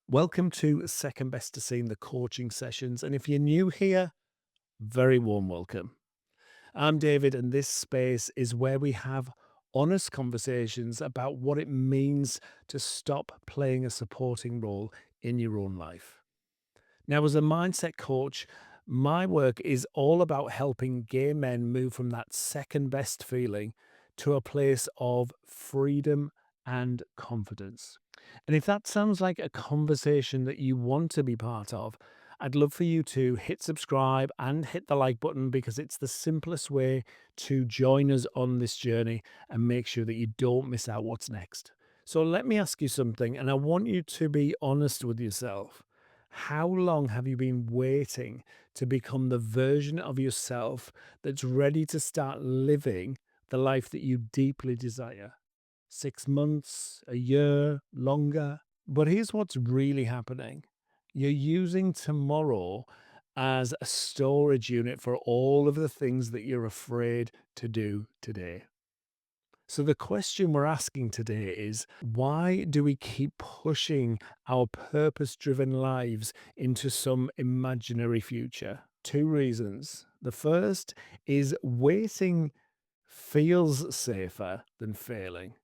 Welcome to Second Best to Scene, the coaching sessions. And if you're new here, very warm welcome. I'm David, and this space is where we have honest conversations about what it means to stop playing a supporting role in your own life. Now, as a mindset coach, my work is all about helping gay men move from that second best feeling to a place of freedom and confidence. And if that sounds like a conversation that you want to be part of, I'd love for you to hit subscribe and hit the like button because it's the simplest way to join us on this journey and make sure that you don't miss out what's next. So let me ask you something, and I want you to be honest with yourself. How long have you been waiting to become the version of yourself that's ready to start living the life that you deeply desire? 6 months, a year, longer? But here's what's really happening. You're using tomorrow as a storage unit for all of the things that you're afraid to do today. So, the question we're asking today is, why do we keep pushing our purpose driven lives into some imaginary future? Two reasons. The first is waiting feels safer than failing.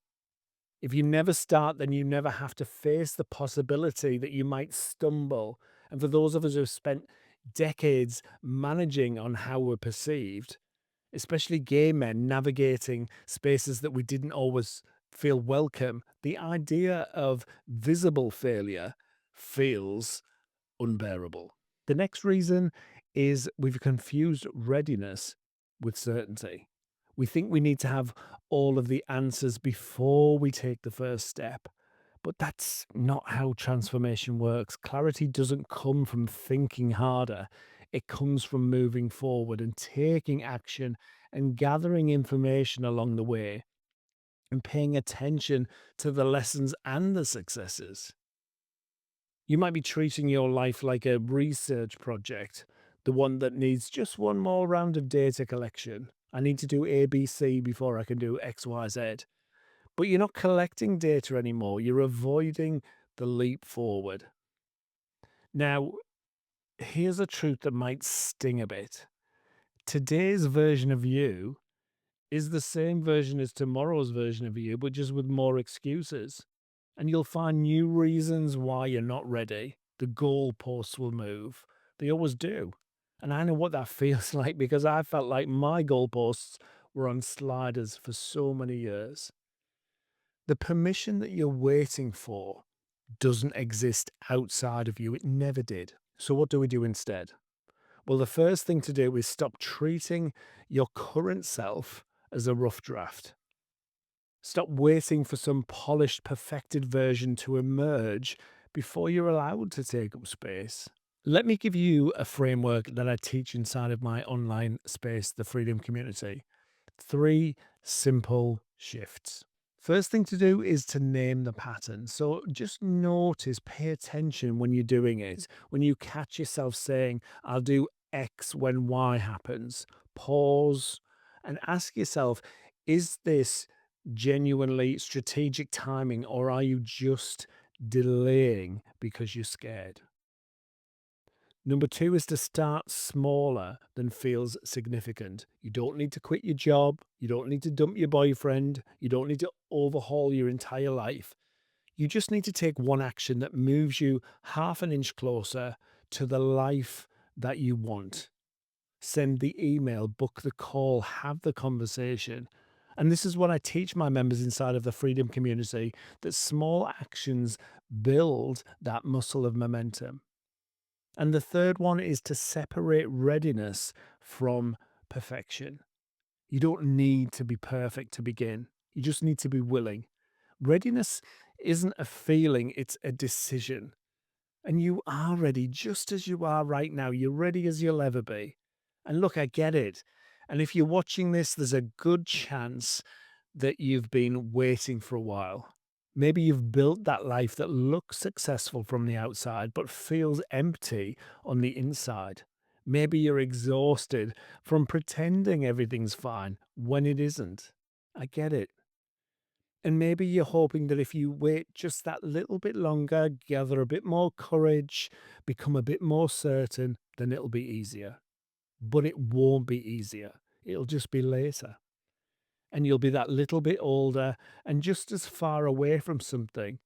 If you never start, then you never have to face the possibility that you might stumble. And for those of us who've spent decades managing on how we're perceived, especially gay men navigating spaces that we didn't always feel welcome, the idea of visible failure feels unbearable. The next reason is we've confused readiness with certainty. We think we need to have all of the answers before we take the first step. But that's not how transformation works. Clarity doesn't come from thinking harder, it comes from moving forward and taking action and gathering information along the way and paying attention to the lessons and the successes. You might be treating your life like a research project, the one that needs just one more round of data collection. I need to do ABC before I can do XYZ. But you're not collecting data anymore. You're avoiding the leap forward. Now, here's a truth that might sting a bit. Today's version of you is the same version as tomorrow's version of you, but just with more excuses. And you'll find new reasons why you're not ready. The goalposts will move. They always do. And I know what that feels like because I felt like my goalposts were on sliders for so many years. The permission that you're waiting for doesn't exist outside of you. It never did. So, what do we do instead? Well, the first thing to do is stop treating your current self as a rough draft. Stop waiting for some polished, perfected version to emerge before you're allowed to take up space. Let me give you a framework that I teach inside of my online space, the Freedom Community. Three simple shifts. First thing to do is to name the pattern. So just notice, pay attention when you're doing it. When you catch yourself saying, I'll do X when Y happens, pause and ask yourself, is this genuinely strategic timing or are you just delaying because you're scared? Number two is to start smaller than feels significant. You don't need to quit your job. You don't need to dump your boyfriend. You don't need to overhaul your entire life. You just need to take one action that moves you half an inch closer to the life that you want. Send the email, book the call, have the conversation. And this is what I teach my members inside of the Freedom Community, that small actions build that muscle of momentum. And the third one is to separate readiness from perfection. You don't need to be perfect to begin. You just need to be willing. Readiness isn't a feeling, it's a decision. And you are ready just as you are right now. You're ready as you'll ever be. And look, I get it. And if you're watching this, there's a good chance that you've been waiting for a while. Maybe you've built that life that looks successful from the outside, but feels empty on the inside. Maybe you're exhausted from pretending everything's fine when it isn't. I get it. And maybe you're hoping that if you wait just that little bit longer, gather a bit more courage, become a bit more certain, then it'll be easier. But it won't be easier. It'll just be later. And you'll be that little bit older and just as far away from something.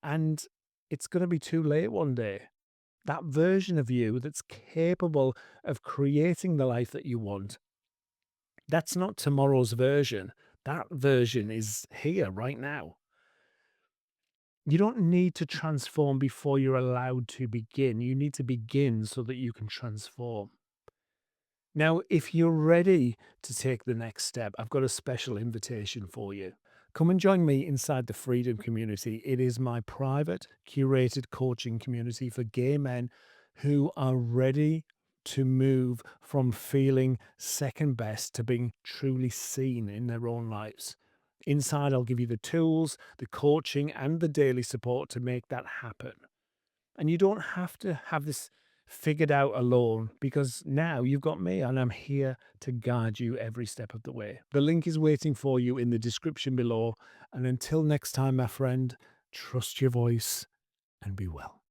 And it's going to be too late one day. That version of you that's capable of creating the life that you want, that's not tomorrow's version. That version is here right now. You don't need to transform before you're allowed to begin. You need to begin so that you can transform. Now, if you're ready to take the next step, I've got a special invitation for you. Come and join me inside the Freedom Community. It is my private, curated coaching community for gay men who are ready to move from feeling second best to being truly seen in their own lives. Inside, I'll give you the tools, the coaching, and the daily support to make that happen. And you don't have to have this figured out alone because now you've got me and I'm here to guide you every step of the way. The link is waiting for you in the description below. And until next time, my friend, trust your voice and be well.